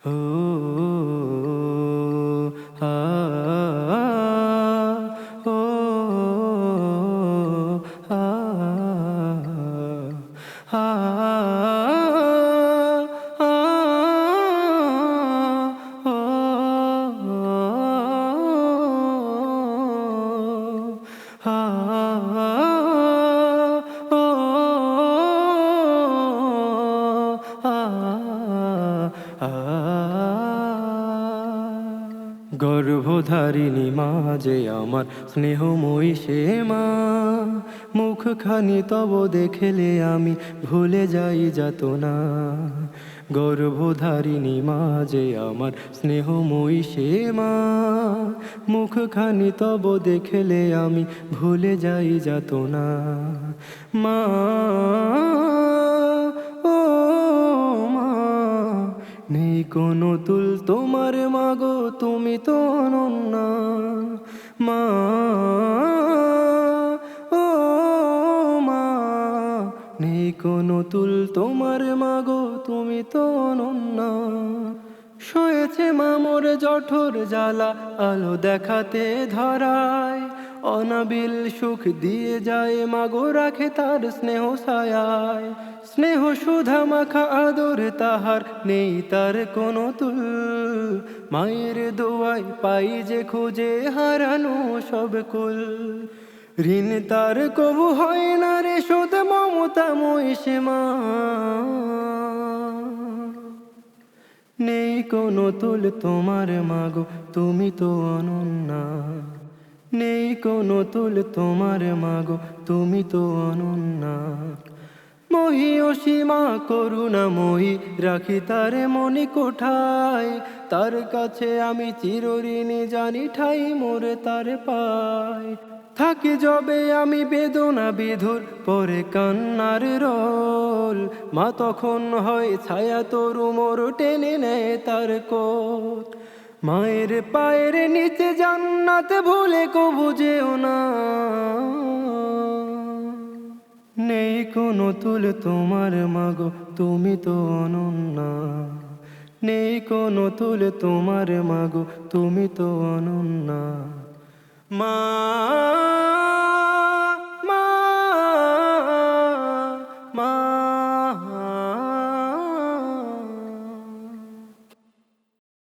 ও আ ও আ আ গর্ভধারিণী মা যে আমার স্নেহময়ী সে মা, মুখখানি তব দেখলে আমি ভুলে যাই যাতনা। গর্ভধারিণী মা যে আমার স্নেহময়ী সে মা, মুখখানি তব দেখলে আমি ভুলে যাই যাতনা। মা ও মা, নেই কোনো তুল তোমার মাগো, তুমি তো অনন্যা। মা ও মা, নেই কোনো তুল তোমার মাগো, তুমি তো অনন্যা। শয়েছে মামোর জঠর জ্বালা আলো দেখাতে ধরায়, অনাবিল সুখ দিয়ে যায় মাগো রাখে তার স্নেহ ছায়ায়। স্নেহ সুধা মাখা আদর তাহার নেই তার কোনো তুল, মায়ের দোয়ায় পাই যে খুঁজে হারানো সব কুল। ঋণ তার কবু হয় না রে শোধ, মমতাময়ী সে মা। নেই কোনো তুল তোমার মাগো, তুমি তো অনন্যা। নেই কোনো তুল তোমার মাগো, তুমি তো অনন্যা। মহি অসীমা করুণাময়ী, রাখি তার মনি কোঠায়। তার কাছে আমি চিরঋণী, জানি ঠাই মোরে তার পায়। থাকি যবে আমি বেদনা বিধুর, পরে কান্নার রোল। মা তখন হয় ছায়া তরু মোর, টেনে নেয় তার কোল। মায়ের পায়ের নিচে জান্নাত, ভুলে কবু যেও না। নেই কোনো তুল তোমার মাগো, তুমি তো অনন্যা। নেই কোনো তুল তোমার মাগো, তুমি তো অনন্যা। মা